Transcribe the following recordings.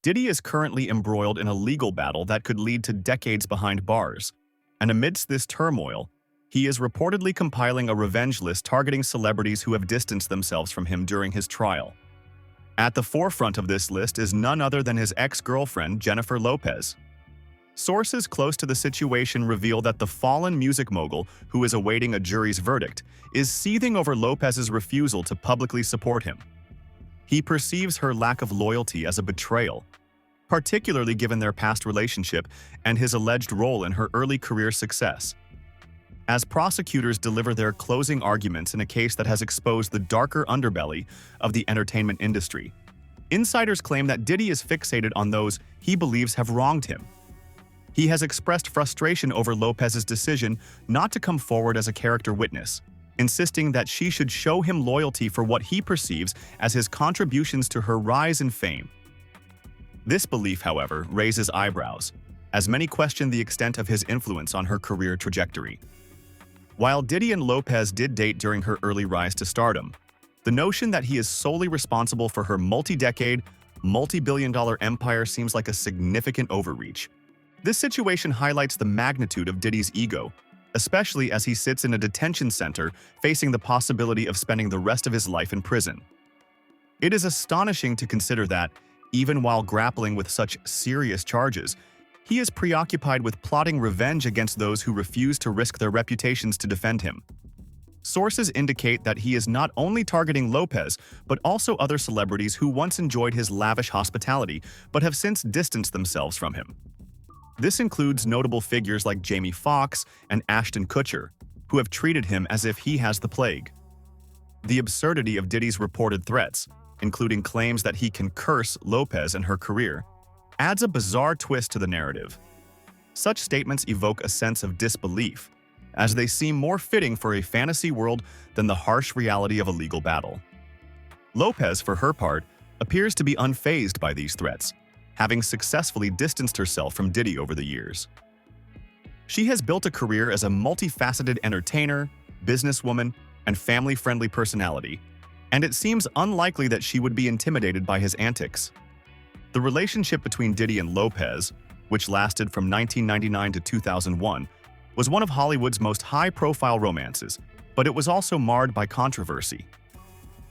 Diddy is currently embroiled in a legal battle that could lead to decades behind bars. And amidst this turmoil, he is reportedly compiling a revenge list targeting celebrities who have distanced themselves from him during his trial. At the forefront of this list is none other than his ex-girlfriend, Jennifer Lopez. Sources close to the situation reveal that the fallen music mogul, who is awaiting a jury's verdict, is seething over Lopez's refusal to publicly support him. He perceives her lack of loyalty as a betrayal, particularly given their past relationship and his alleged role in her early career success. As prosecutors deliver their closing arguments in a case that has exposed the darker underbelly of the entertainment industry, insiders claim that Diddy is fixated on those he believes have wronged him. He has expressed frustration over Lopez's decision not to come forward as a character witness, insisting that she should show him loyalty for what he perceives as his contributions to her rise in fame. This belief, however, raises eyebrows, as many question the extent of his influence on her career trajectory. While Diddy and Lopez did date during her early rise to stardom, the notion that he is solely responsible for her multi-decade, multi-billion-dollar empire seems like a significant overreach. This situation highlights the magnitude of Diddy's ego, especially as he sits in a detention center facing the possibility of spending the rest of his life in prison. It is astonishing to consider that, even while grappling with such serious charges, he is preoccupied with plotting revenge against those who refuse to risk their reputations to defend him. Sources indicate that he is not only targeting Lopez, but also other celebrities who once enjoyed his lavish hospitality but have since distanced themselves from him. This includes notable figures like Jamie Foxx and Ashton Kutcher, who have treated him as if he has the plague. The absurdity of Diddy's reported threats, including claims that he can curse Lopez and her career, adds a bizarre twist to the narrative. Such statements evoke a sense of disbelief, as they seem more fitting for a fantasy world than the harsh reality of a legal battle. Lopez, for her part, appears to be unfazed by these threats, having successfully distanced herself from Diddy over the years. She has built a career as a multifaceted entertainer, businesswoman, and family-friendly personality, and it seems unlikely that she would be intimidated by his antics. The relationship between Diddy and Lopez, which lasted from 1999 to 2001, was one of Hollywood's most high-profile romances, but it was also marred by controversy.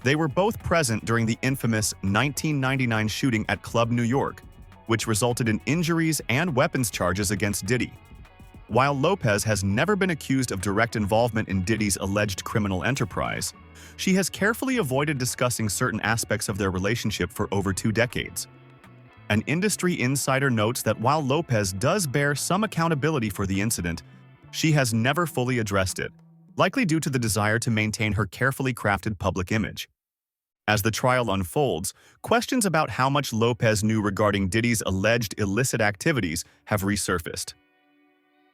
They were both present during the infamous 1999 shooting at Club New York, which resulted in injuries and weapons charges against Diddy. While Lopez has never been accused of direct involvement in Diddy's alleged criminal enterprise, she has carefully avoided discussing certain aspects of their relationship for over 2 decades. An industry insider notes that while Lopez does bear some accountability for the incident, she has never fully addressed it, likely due to the desire to maintain her carefully crafted public image. As the trial unfolds, questions about how much Lopez knew regarding Diddy's alleged illicit activities have resurfaced.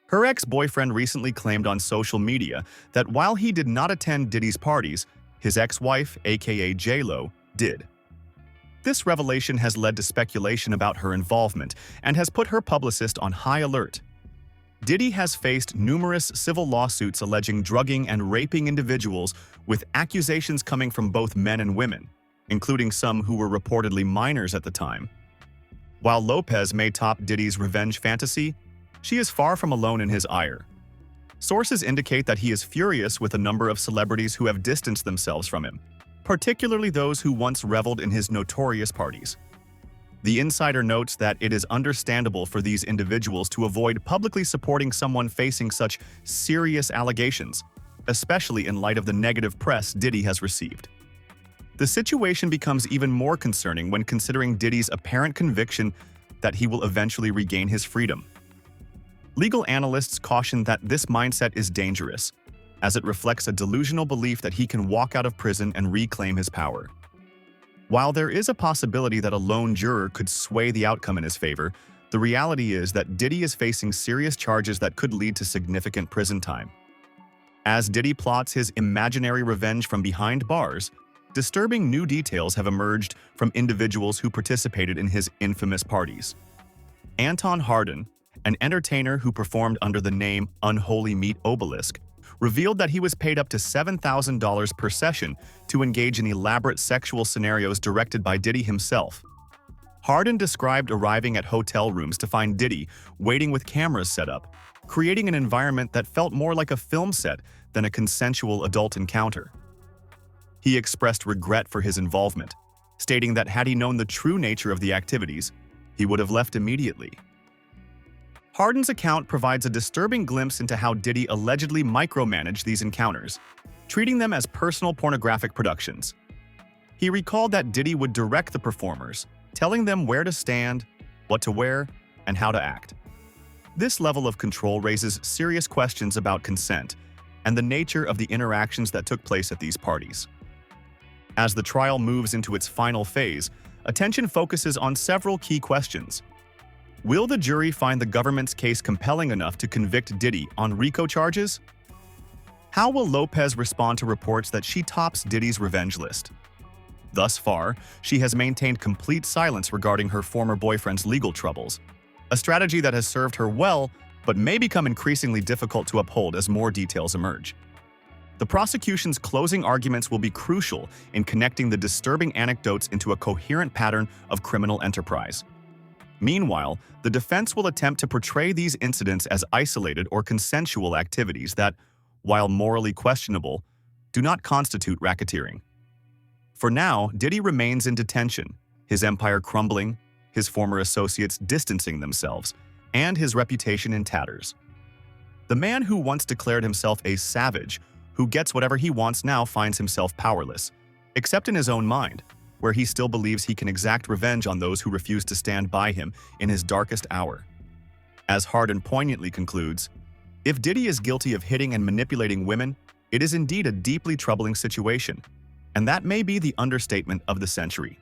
Her ex-boyfriend recently claimed on social media that while he did not attend Diddy's parties, his ex-wife, aka J-Lo, did. This revelation has led to speculation about her involvement and has put her publicist on high alert. Diddy has faced numerous civil lawsuits alleging drugging and raping individuals, with accusations coming from both men and women, including some who were reportedly minors at the time. While Lopez may top Diddy's revenge fantasy, she is far from alone in his ire. Sources indicate that he is furious with a number of celebrities who have distanced themselves from him, particularly those who once reveled in his notorious parties. The insider notes that it is understandable for these individuals to avoid publicly supporting someone facing such serious allegations, especially in light of the negative press Diddy has received. The situation becomes even more concerning when considering Diddy's apparent conviction that he will eventually regain his freedom. Legal analysts caution that this mindset is dangerous, as it reflects a delusional belief that he can walk out of prison and reclaim his power. While there is a possibility that a lone juror could sway the outcome in his favor, the reality is that Diddy is facing serious charges that could lead to significant prison time. As Diddy plots his imaginary revenge from behind bars, disturbing new details have emerged from individuals who participated in his infamous parties. Anton Hardin, an entertainer who performed under the name Unholy Meat Obelisk, revealed that he was paid up to $7,000 per session to engage in elaborate sexual scenarios directed by Diddy himself. Hardin described arriving at hotel rooms to find Diddy waiting with cameras set up, creating an environment that felt more like a film set than a consensual adult encounter. He expressed regret for his involvement, stating that had he known the true nature of the activities, he would have left immediately. Hardin's account provides a disturbing glimpse into how Diddy allegedly micromanaged these encounters, treating them as personal pornographic productions. He recalled that Diddy would direct the performers, telling them where to stand, what to wear, and how to act. This level of control raises serious questions about consent and the nature of the interactions that took place at these parties. As the trial moves into its final phase, attention focuses on several key questions. Will the jury find the government's case compelling enough to convict Diddy on RICO charges? How will Lopez respond to reports that she tops Diddy's revenge list? Thus far, she has maintained complete silence regarding her former boyfriend's legal troubles, a strategy that has served her well but may become increasingly difficult to uphold as more details emerge. The prosecution's closing arguments will be crucial in connecting the disturbing anecdotes into a coherent pattern of criminal enterprise. Meanwhile, the defense will attempt to portray these incidents as isolated or consensual activities that, while morally questionable, do not constitute racketeering. For now, Diddy remains in detention, his empire crumbling, his former associates distancing themselves, and his reputation in tatters. The man who once declared himself a savage, who gets whatever he wants now finds himself powerless, except in his own mind, where he still believes he can exact revenge on those who refuse to stand by him in his darkest hour. As Hardin poignantly concludes, if Diddy is guilty of hitting and manipulating women, it is indeed a deeply troubling situation, and that may be the understatement of the century.